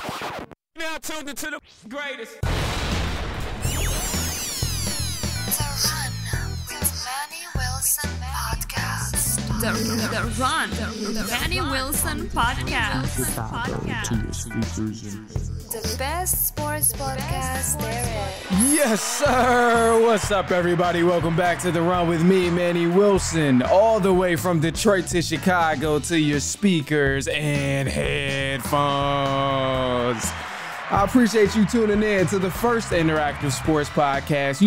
Now tuned into the greatest. The Run with Manny Wilson podcast. The Run with Manny Wilson podcast. The best sports podcast there is. Yes, sir. What's up, everybody? Welcome back to The Run with me, Manny Wilson, all the way from Detroit to Chicago to your speakers and headphones. I appreciate you tuning in to the first interactive sports podcast,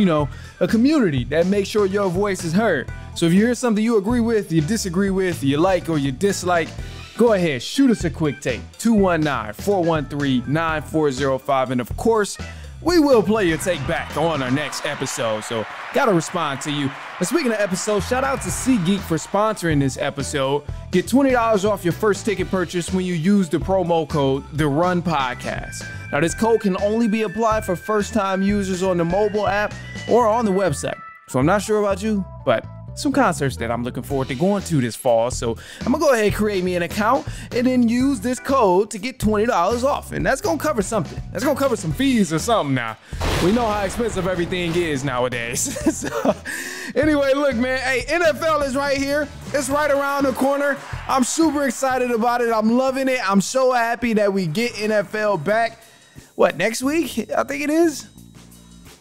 a community that makes sure your voice is heard. So if you hear something you agree with, you disagree with, you like or you dislike, go ahead, shoot us a quick tape, 219-413-9405. And of course, we will play your take back on our next episode. So gotta respond to you. And speaking of episodes, shout out to SeatGeek for sponsoring this episode. Get $20 off your first ticket purchase when you use the promo code TheRunPodcast. Now this code can only be applied for first-time users on the mobile app or on the website. So I'm not sure about you, but some concerts that I'm looking forward to going to this fall. So I'm gonna go ahead and create me an account and then use this code to get $20 off. And that's gonna cover something. That's gonna cover some fees or something now. We know how expensive everything is nowadays. So anyway, look, man, hey, NFL is right here. It's right around the corner. I'm super excited about it. I'm loving it. I'm so happy that we get NFL back. What, next week? I think it is.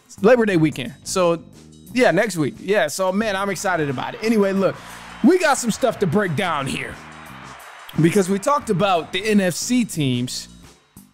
It's Labor Day weekend. So yeah, next week. Yeah, so man, I'm excited about it. Anyway, look, we got some stuff to break down here because we talked about the NFC teams,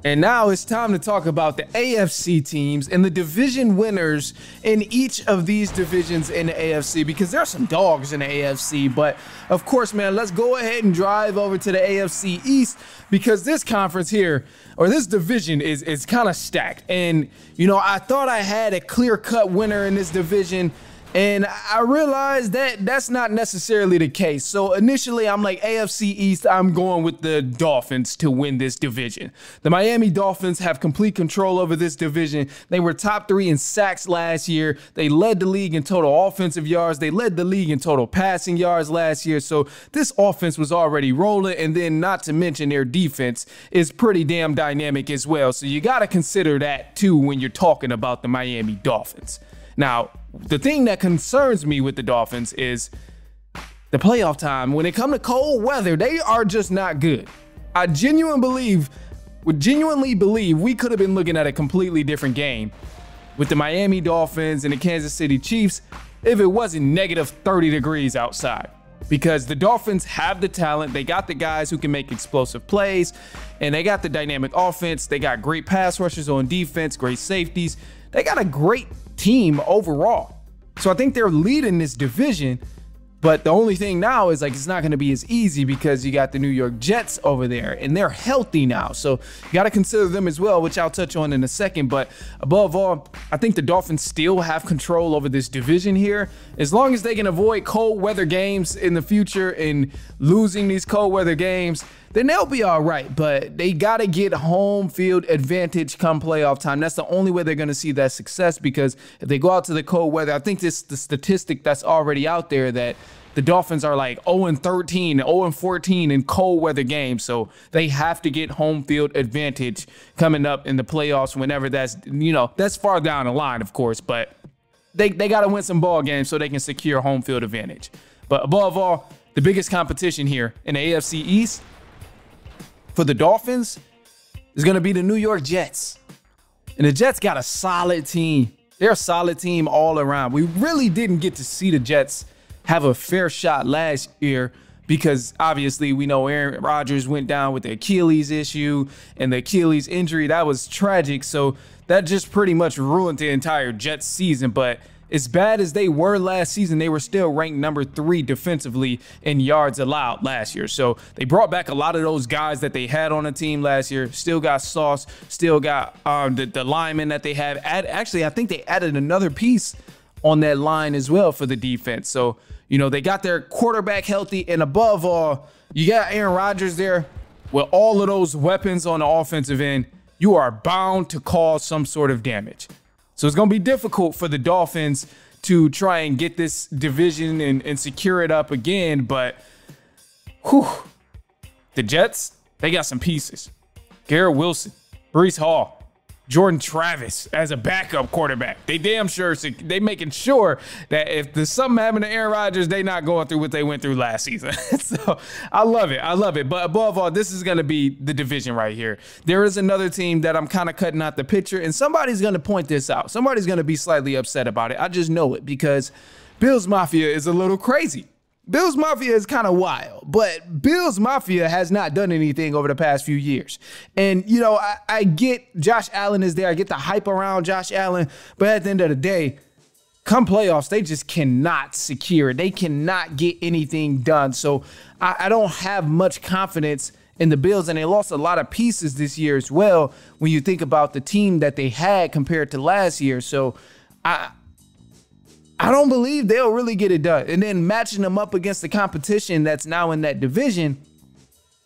and now it's time to talk about the AFC teams and the division winners in each of these divisions in the AFC, because there are some dogs in the AFC. But of course, man, let's go ahead and drive over to the AFC East, because this conference here, or this division, is kind of stacked. And, I thought I had a clear-cut winner in this division, and I realized that that's not necessarily the case. So initially, I'm like, AFC East, I'm going with the Dolphins to win this division. The Miami Dolphins have complete control over this division. They were top 3 in sacks last year. They led the league in total offensive yards. They led the league in total passing yards last year. So this offense was already rolling. And then not to mention their defense is pretty damn dynamic as well. So you got to consider that too when you're talking about the Miami Dolphins. Now, the thing that concerns me with the Dolphins is the playoff time. When it comes to cold weather, they are just not good. I genuinely believe we could have been looking at a completely different game with the Miami Dolphins and the Kansas City Chiefs if it wasn't negative 30 degrees outside. Because the Dolphins have the talent, they got the guys who can make explosive plays, and they got the dynamic offense. They got great pass rushers on defense, great safeties. They got a great team overall. So I think they're leading this division, but the only thing now is it's not going to be as easy because you got the New York Jets over there and they're healthy now. So you got to consider them as well, which I'll touch on in a second. But above all, I think the Dolphins still have control over this division here. As long as they can avoid cold weather games in the future and losing these cold weather games, then they'll be all right. But they got to get home field advantage come playoff time. That's the only way they're going to see that success, because if they go out to the cold weather, I think the statistic that's already out there that the Dolphins are like 0-13, 0-14 in cold weather games. So they have to get home field advantage coming up in the playoffs whenever that's far down the line, of course. But they got to win some ball games so they can secure home field advantage. But above all, the biggest competition here in the AFC East for the Dolphins is going to be the New York Jets. And the Jets got a solid team. They're a solid team all around. We really didn't get to see the Jets have a fair shot last year because obviously we know Aaron Rodgers went down with the Achilles issue and the Achilles injury. That was tragic. So that just pretty much ruined the entire Jets season. But as bad as they were last season, they were still ranked number 3 defensively in yards allowed last year. So they brought back a lot of those guys that they had on the team last year. Still got Sauce, still got the linemen that they have. Actually, I think they added another piece on that line as well for the defense. So, they got their quarterback healthy, and above all, you got Aaron Rodgers there with all of those weapons on the offensive end. You are bound to cause some sort of damage. So it's going to be difficult for the Dolphins to try and get this division and secure it up again. But the Jets, they got some pieces. Garrett Wilson, Breece Hall, Jordan Travis as a backup quarterback. They damn sure, they making sure that if there's something happened to Aaron Rodgers, they not going through what they went through last season. So I love it. But above all, this is going to be the division right here. There is another team that I'm kind of cutting out the picture, and somebody's going to point this out. Somebody's going to be slightly upset about it. I just know it because Bills Mafia is a little crazy. Bills Mafia is kind of wild, but Bills Mafia has not done anything over the past few years. And, you know, I get Josh Allen is there. I get the hype around Josh Allen. But at the end of the day, come playoffs, they just cannot secure it. They cannot get anything done. So I don't have much confidence in the Bills, and they lost a lot of pieces this year as well when you think about the team that they had compared to last year. So I don't believe they'll really get it done. And then matching them up against the competition that's now in that division,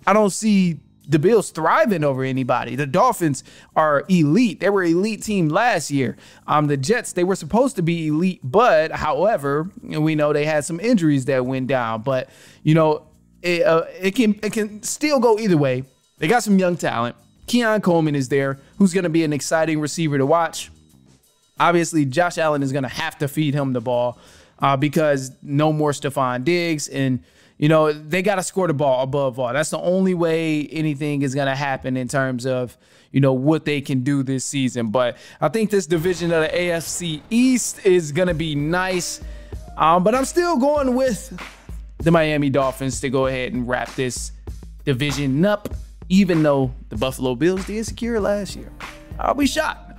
I don't see the Bills thriving over anybody. The Dolphins are elite. They were an elite team last year. The Jets, they were supposed to be elite, but however, we know they had some injuries that went down. But, you know, it can still go either way. They got some young talent. Keon Coleman is there, who's going to be an exciting receiver to watch. Obviously, Josh Allen is going to have to feed him the ball because no more Stephon Diggs. And, you know, they got to score the ball above all. That's the only way anything is going to happen in terms of, you know, what they can do this season. But I think this division of the AFC East is going to be nice. But I'm still going with the Miami Dolphins to go ahead and wrap this division up, even though the Buffalo Bills did secure last year. I'll be shocked.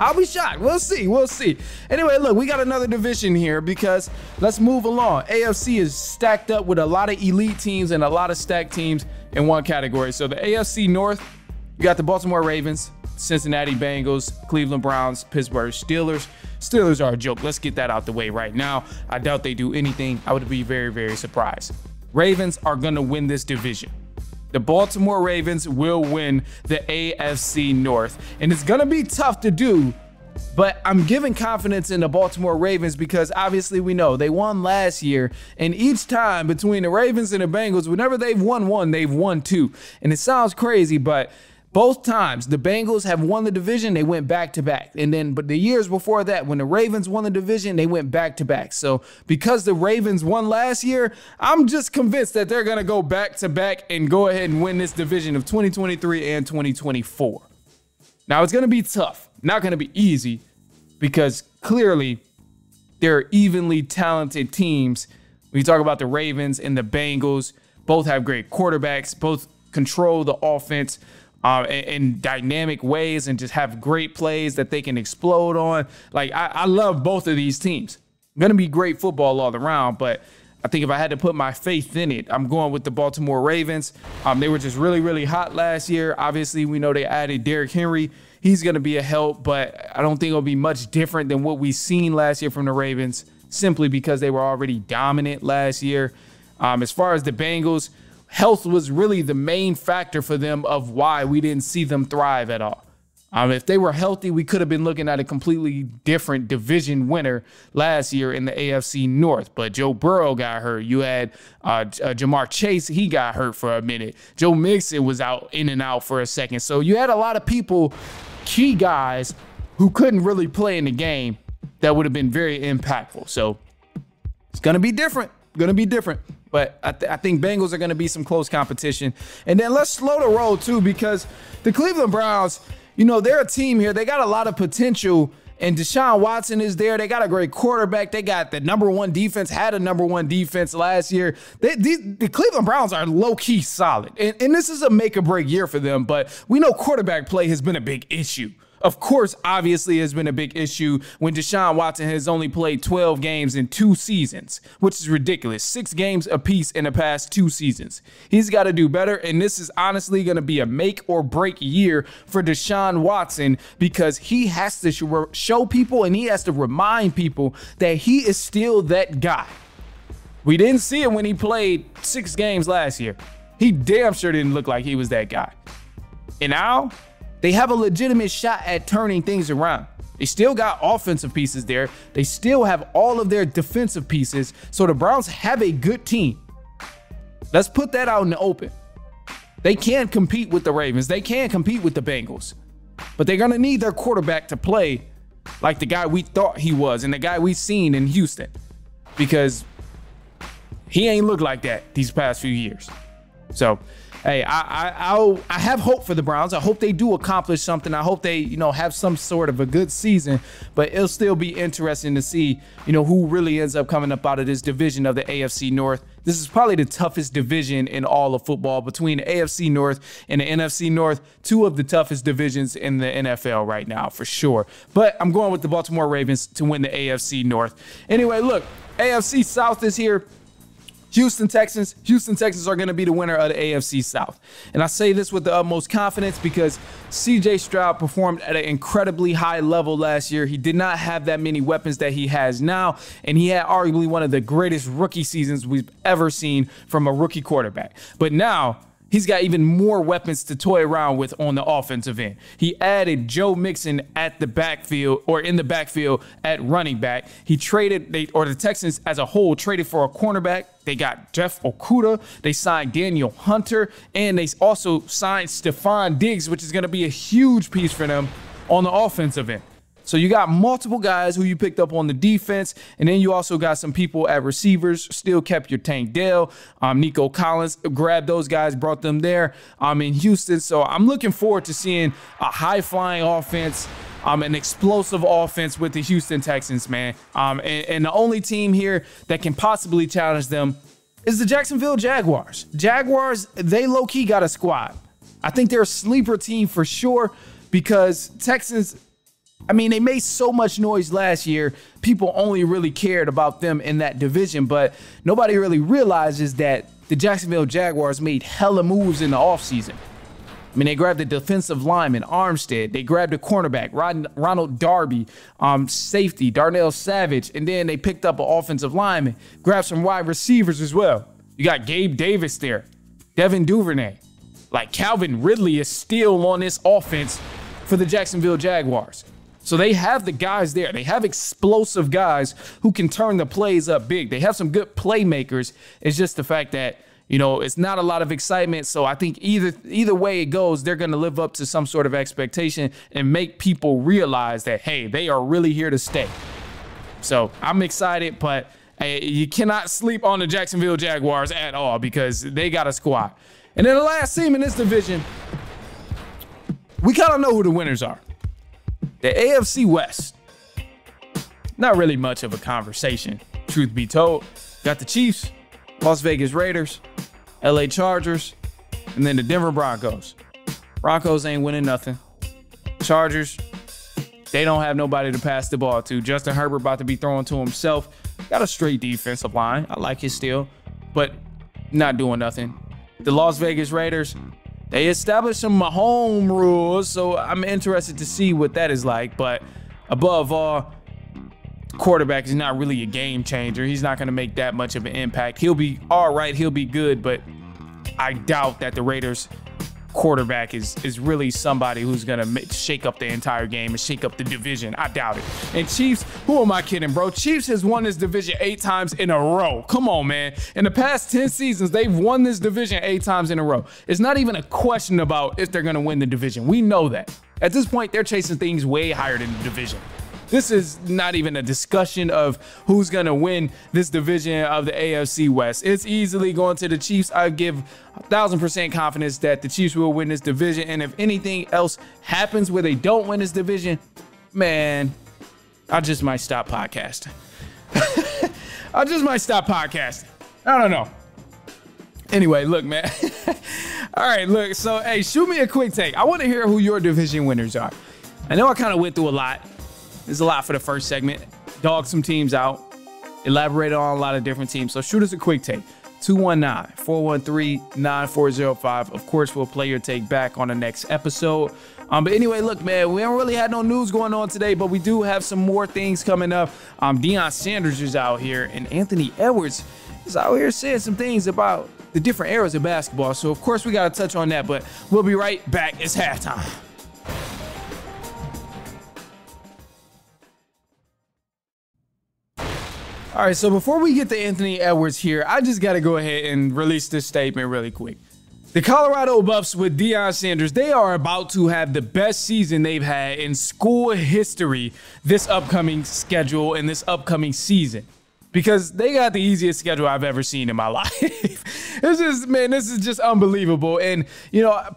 We'll see. Anyway, look, we got another division here because let's move along. AFC is stacked up with a lot of elite teams and a lot of stacked teams in one category. So the AFC North, you got the Baltimore Ravens, Cincinnati Bengals, Cleveland Browns, Pittsburgh Steelers. Steelers are a joke. Let's get that out the way right now. I doubt they do anything. I would be very, very surprised. Ravens are going to win this division. The Baltimore Ravens will win the AFC North. And it's going to be tough to do, but I'm giving confidence in the Baltimore Ravens because obviously we know they won last year. And each time between the Ravens and the Bengals, whenever they've won one, they've won two. And it sounds crazy, but both times the Bengals have won the division, they went back to back. And then, but the years before that, when the Ravens won the division, they went back to back. So because the Ravens won last year, I'm just convinced that they're going to go back to back and go ahead and win this division of 2023 and 2024. Now it's going to be tough, not going to be easy because clearly they're evenly talented teams. When you talk about the Ravens and the Bengals, both have great quarterbacks, both control the offense in dynamic ways and just have great plays that they can explode on. Like, I love both of these teams. Going to be great football all around, but I think if I had to put my faith in it, I'm going with the Baltimore Ravens. They were just really, really hot last year. Obviously, we know they added Derrick Henry. He's going to be a help, but I don't think it'll be much different than what we've seen last year from the Ravens, simply because they were already dominant last year. As far as the Bengals, health was really the main factor for them of why we didn't see them thrive at all. If they were healthy, we could have been looking at a completely different division winner last year in the AFC North. But Joe Burrow got hurt. You had Jamar Chase. He got hurt for a minute. Joe Mixon was out in and out for a second. So you had a lot of people, key guys, who couldn't really play in the game that would have been very impactful. So it's going to be different. But I think Bengals are going to be some close competition. And then let's slow the roll, too, because the Cleveland Browns, you know, they're a team here. They got a lot of potential, and Deshaun Watson is there. They got a great quarterback. They got the #1 defense, had a #1 defense last year. The Cleveland Browns are low-key solid, and this is a make-or-break year for them, but we know quarterback play has been a big issue. Of course, obviously, has been a big issue when Deshaun Watson has only played 12 games in 2 seasons, which is ridiculous. 6 games apiece in the past 2 seasons. He's got to do better, and this is honestly going to be a make or break year for Deshaun Watson because he has to show people and he has to remind people that he is still that guy. We didn't see it when he played 6 games last year. He damn sure didn't look like he was that guy. And now they have a legitimate shot at turning things around. They still got offensive pieces there. They still have all of their defensive pieces. So the Browns have a good team. Let's put that out in the open. They can compete with the Ravens. They can compete with the Bengals. but they're going to need their quarterback to play like the guy we thought he was and the guy we've seen in Houston, because he ain't looked like that these past few years. So, hey, I have hope for the Browns. I hope they do accomplish something. I hope they, have some sort of a good season, but it'll still be interesting to see, who really ends up coming up out of this division of the AFC North. This is probably the toughest division in all of football, between the AFC North and the NFC North, two of the toughest divisions in the NFL right now, for sure. But I'm going with the Baltimore Ravens to win the AFC North. Anyway, look, AFC South is here. Houston Texans are going to be the winner of the AFC South. And I say this with the utmost confidence because CJ Stroud performed at an incredibly high level last year. He did not have that many weapons that he has now, and he had arguably one of the greatest rookie seasons we've ever seen from a rookie quarterback. But now he's got even more weapons to toy around with on the offensive end. He added Joe Mixon at the backfield, or in the backfield at running back. The Texans as a whole traded for a cornerback. They got Jeff Okudah. They signed Daniel Hunter, and they also signed Stephon Diggs, which is going to be a huge piece for them on the offensive end. So you got multiple guys who you picked up on the defense, and then you also got some people at receivers. Still kept your Tank Dell, Nico Collins, grabbed those guys, brought them there in Houston. So I'm looking forward to seeing a high-flying offense, an explosive offense with the Houston Texans, man. And the only team here that can possibly challenge them is the Jacksonville Jaguars. Jaguars, they low-key got a squad. I think they're a sleeper team for sure, because Texans, they made so much noise last year. People only really cared about them in that division, but nobody really realizes that the Jacksonville Jaguars made hella moves in the offseason. They grabbed the defensive lineman, Armstead. They grabbed a cornerback, Ronald Darby, safety, Darnell Savage, and then they picked up an offensive lineman, grabbed some wide receivers as well. You got Gabe Davis there, Devin Duvernay. Like, Calvin Ridley is still on this offense for the Jacksonville Jaguars. So they have the guys there. They have explosive guys who can turn the plays up big. They have some good playmakers. It's just the fact that, it's not a lot of excitement. So I think either way it goes, they're going to live up to some sort of expectation and make people realize that, hey, they are really here to stay. So I'm excited, but you cannot sleep on the Jacksonville Jaguars at all, because they got a squad. And then the last team in this division, we kind of know who the winners are. The AFC West. Not really much of a conversation, truth be told. Got the Chiefs, Las Vegas Raiders, LA Chargers, and then the Denver Broncos. Broncos ain't winning nothing. Chargers, they don't have nobody to pass the ball to. Justin Herbert about to be throwing to himself. Got a straight defensive line. I like it still, but not doing nothing. The Las Vegas Raiders, they established some home rules, so I'm interested to see what that is like. But above all, quarterback is not really a game changer. He's not going to make that much of an impact. He'll be all right. He'll be good, but I doubt that the Raiders quarterback is really somebody who's going to shake up the entire game and shake up the division. I doubt it. And Chiefs, who am I kidding, bro? Chiefs has won this division 8 times in a row. Come on, man. In the past 10 seasons, they've won this division 8 times in a row. It's not even a question about if they're going to win the division. We know that. At this point, they're chasing things way higher than the division. This is not even a discussion of who's going to win this division of the AFC West. It's easily going to the Chiefs. I give 1,000% confidence that the Chiefs will win this division. And if anything else happens where they don't win this division, man, I just might stop podcasting. I just might stop podcasting. I don't know. Anyway, look, man. All right, look. So, hey, shoot me a quick take. I want to hear who your division winners are. I know I kind of went through a lot. There's a lot for the first segment. Dogged some teams out. Elaborated on a lot of different teams. So shoot us a quick take. 219-413-9405. Of course, we'll play your take back on the next episode. But anyway, look, man, we haven't really had no news going on today, but we do have some more things coming up. Deion Sanders is out here, and Anthony Edwards is out here saying some things about the different eras of basketball. So, of course, we got to touch on that, but we'll be right back. It's halftime. All right, so before we get to Anthony Edwards here, I just got to go ahead and release this statement really quick. The Colorado Buffs with Deion Sanders, they are about to have the best season they've had in school history this upcoming schedule and this upcoming season. Because they got the easiest schedule I've ever seen in my life. This is just unbelievable. And,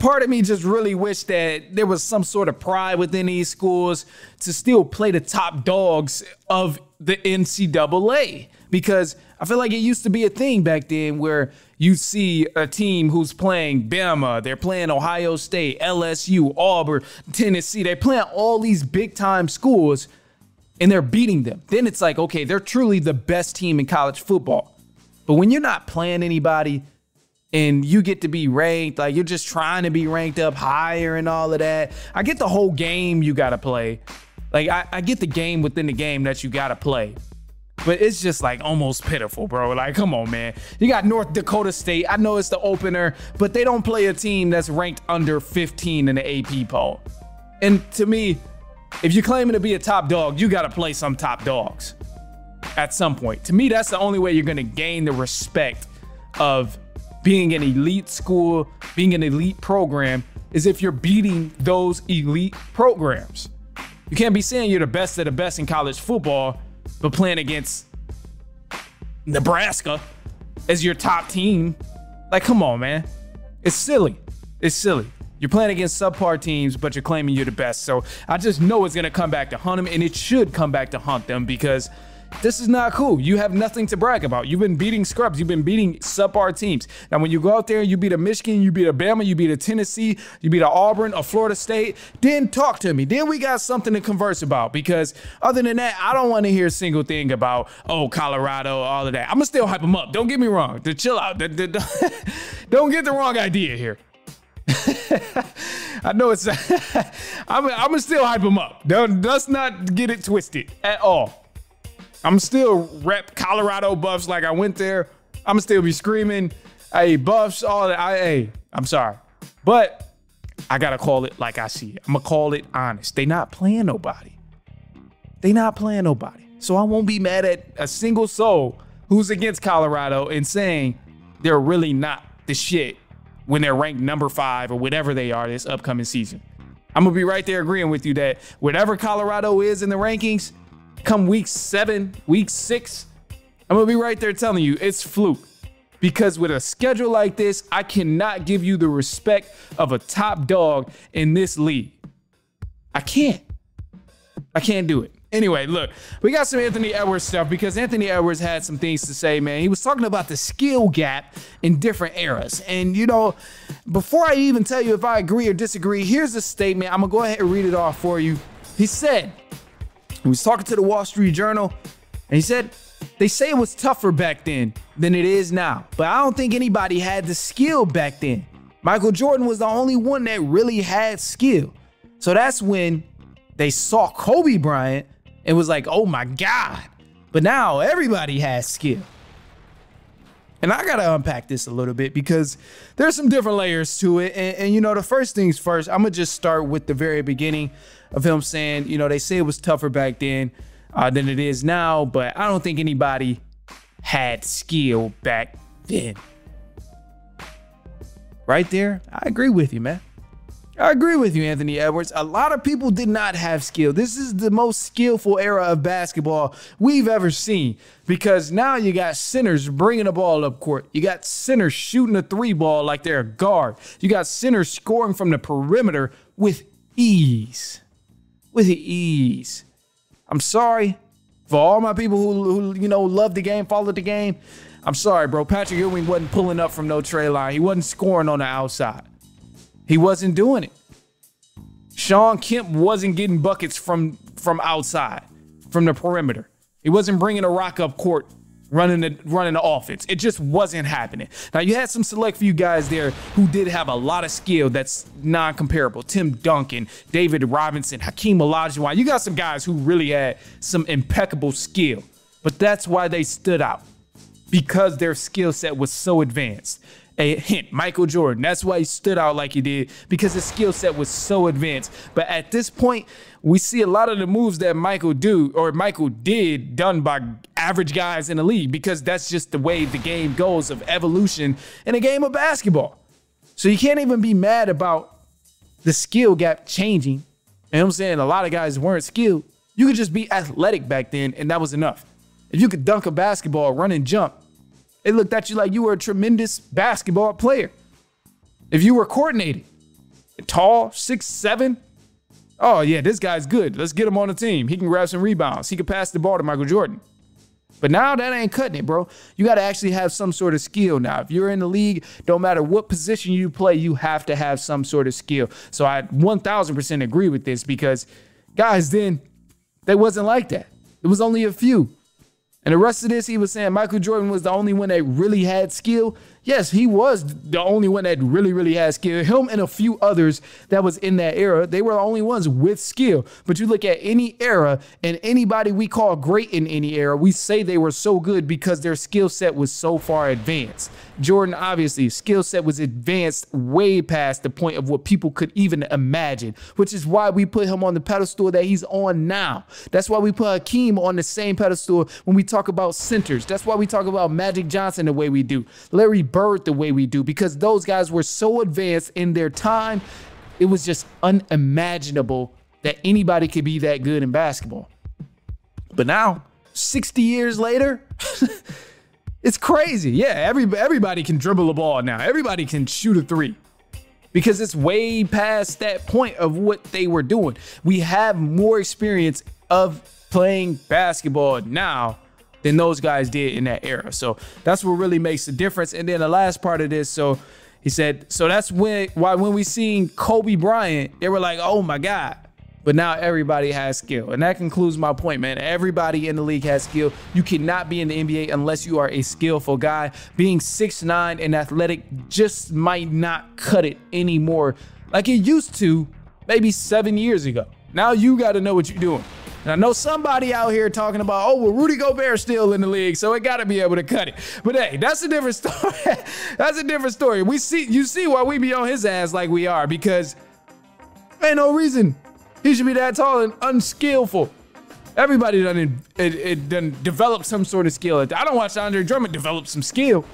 part of me just really wish that there was some sort of pride within these schools to still play the top dogs of the NCAA. Because I feel like it used to be a thing back then where you see a team who's playing Bama, they're playing Ohio State, LSU, Auburn, Tennessee. They're playing all these big-time schools, and they're beating them. Then it's like, okay, they're truly the best team in college football. But when you're not playing anybody and you get to be ranked, like you're just trying to be ranked up higher and all of that. I get the whole game you got to play. Like, I get the game within the game that you got to play. But it's just like almost pitiful, bro. Like, come on, man. You got North Dakota State. I know it's the opener, but they don't play a team that's ranked under 15 in the AP poll. And to me, if you're claiming to be a top dog, you got to play some top dogs at some point. To me, that's the only way you're going to gain the respect of being an elite school, being an elite program, is if you're beating those elite programs. You can't be saying you're the best of the best in college football, but playing against Nebraska as your top team. Like, come on, man. It's silly. It's silly. You're playing against subpar teams, but you're claiming you're the best. So I just know it's going to come back to hunt them, and it should come back to hunt them because this is not cool. You have nothing to brag about. You've been beating scrubs. You've been beating subpar teams. Now, when you go out there and you beat a Michigan, you beat a Bama, you beat a Tennessee, you beat a Auburn, a Florida State, then talk to me. Then we got something to converse about because other than that, I don't want to hear a single thing about, oh, Colorado, all of that. I'm going to still hype them up. Don't get me wrong. Chill out. Don't get the wrong idea here. I know it's I'm gonna still hype them up. Let's not get it twisted at all. I'm still rep Colorado Buffs like I went there. I'm gonna still be screaming, hey, Buffs, all that. Hey, I'm sorry. But I gotta call it like I see it. I'm gonna call it honest. They not playing nobody. They not playing nobody. So I won't be mad at a single soul who's against Colorado and saying they're really not the shit when they're ranked number 5 or whatever they are this upcoming season. I'm going to be right there agreeing with you that whatever Colorado is in the rankings, come week 7, week 6, I'm going to be right there telling you it's fluke. Because with a schedule like this, I cannot give you the respect of a top dog in this league. I can't do it. Anyway, look, we got some Anthony Edwards stuff because Anthony Edwards had some things to say, man. He was talking about the skill gap in different eras. And, before I even tell you if I agree or disagree, here's a statement. I'm going to go ahead and read it off for you. He said, he was talking to the Wall Street Journal, and he said, they say it was tougher back then than it is now, but I don't think anybody had the skill back then. Michael Jordan was the only one that really had skill. So that's when they saw Kobe Bryant and was like, oh my God. But now everybody has skill. And I got to unpack this a little bit because there's some different layers to it. And the first things first, I'm going to just start with the very beginning of him saying, they say it was tougher back then than it is now, but I don't think anybody had skill back then. Right there, I agree with you, man. I agree with you, Anthony Edwards. A lot of people did not have skill. This is the most skillful era of basketball we've ever seen because now you got centers bringing the ball up court. You got centers shooting a 3-ball like they're a guard. You got centers scoring from the perimeter with ease. With ease. I'm sorry for all my people who love the game, follow the game. I'm sorry, bro. Patrick Ewing wasn't pulling up from no tray line. He wasn't scoring on the outside. He wasn't doing it. Sean Kemp wasn't getting buckets from outside, from the perimeter. He wasn't bringing a rock up court, running the offense. It just wasn't happening. Now, you had some select few guys there who did have a lot of skill that's non-comparable. Tim Duncan, David Robinson, Hakeem Olajuwon. You got some guys who really had some impeccable skill, but that's why they stood out, because their skill set was so advanced. A hint, Michael Jordan. That's why he stood out like he did, because his skill set was so advanced. But at this point, we see a lot of the moves that Michael did done by average guys in the league, because that's just the way the game goes of evolution in a game of basketball. So you can't even be mad about the skill gap changing. You know what I'm saying? A lot of guys weren't skilled. You could just be athletic back then, and that was enough. If you could dunk a basketball, run and jump, it looked at you like you were a tremendous basketball player. If you were coordinated, tall, 6'7", oh yeah, this guy's good. Let's get him on the team. He can grab some rebounds. He can pass the ball to Michael Jordan. But now that ain't cutting it, bro. You got to actually have some sort of skill now. If you're in the league, don't matter what position you play, you have to have some sort of skill. So I 1000% agree with this because guys then, they wasn't like that. It was only a few. And the rest of this, he was saying Michael Jordan was the only one that really had skill. Yes, he was the only one that really had skill. Him and a few others that was in that era, they were the only ones with skill. But you look at any era and anybody we call great in any era, we say they were so good because their skill set was so far advanced. Jordan, obviously, skill set was advanced way past the point of what people could even imagine, which is why we put him on the pedestal that he's on now. That's why we put Hakeem on the same pedestal when we talk about centers. That's why we talk about Magic Johnson the way we do, Larry Bird the way we do, because those guys were so advanced in their time. It was just unimaginable that anybody could be that good in basketball. But now, 60 years later, it's crazy. Yeah, everybody can dribble a ball now. Everybody can shoot a three because it's way past that point of what they were doing. We have more experience of playing basketball now than those guys did in that era. So that's what really makes the difference. And then the last part of this, so he said, so that's why when we seen Kobe Bryant, they were like, oh my God. But now everybody has skill. And that concludes my point, man. Everybody in the league has skill. You cannot be in the NBA unless you are a skillful guy. Being 6'9" and athletic just might not cut it anymore like it used to maybe 7 years ago. Now you got to know what you're doing. And I know somebody out here talking about, oh, well, Rudy Gobert's still in the league, so it got to be able to cut it. But hey, that's a different story. That's a different story. You see why we be on his ass like we are, because ain't no reason he should be that tall and unskillful. Everybody done developed some sort of skill. I don't watch Andre Drummond develop some skill.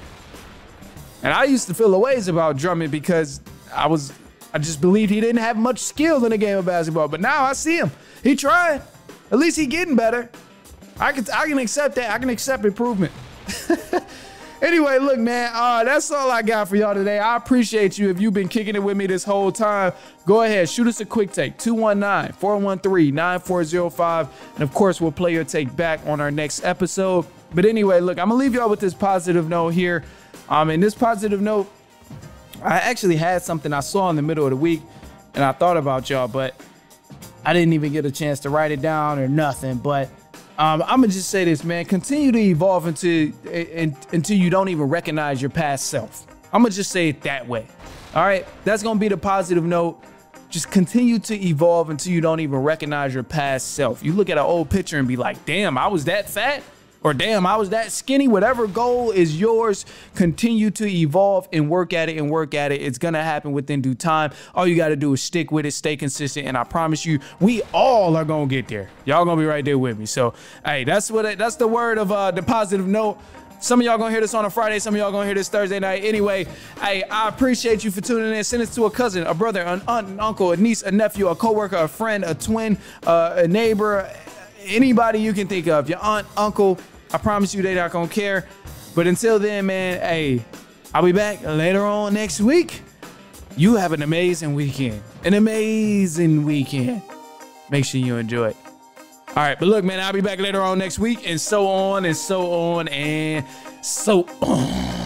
And I used to feel the ways about Drummond because I just believed he didn't have much skill in the game of basketball. But now I see him. He tried. At least he getting better. I can accept that. I can accept improvement. Anyway, look, man, that's all I got for y'all today. I appreciate you. If you've been kicking it with me this whole time, go ahead, shoot us a quick take, 219-413-9405. And of course, we'll play your take back on our next episode. But anyway, look, I'm gonna leave y'all with this positive note here. And this positive note, I actually had something I saw in the middle of the week and I thought about y'all, but I didn't even get a chance to write it down or nothing. But I'm gonna just say this, man. Continue to evolve until you don't even recognize your past self. I'm gonna just say it that way. All right, that's gonna be the positive note. Just continue to evolve until you don't even recognize your past self. You look at an old picture and be like, damn, I was that fat. Or damn, I was that skinny. Whatever goal is yours, continue to evolve and work at it and work at it. It's gonna happen within due time. All you gotta do is stick with it, stay consistent, and I promise you, we all are gonna get there. Y'all gonna be right there with me. So, hey, that's the word of the positive note. Some of y'all gonna hear this on a Friday, some of y'all gonna hear this Thursday night. Anyway, hey, I appreciate you for tuning in. Send this to a cousin, a brother, an aunt, an uncle, a niece, a nephew, a coworker, a friend, a twin, a neighbor, anybody you can think of, your aunt, uncle. I promise you they not gonna care. But until then, man, hey, I'll be back later on next week. You have an amazing weekend. An amazing weekend. Make sure you enjoy it. All right, but look, man, I'll be back later on next week, and so on and so on and so on.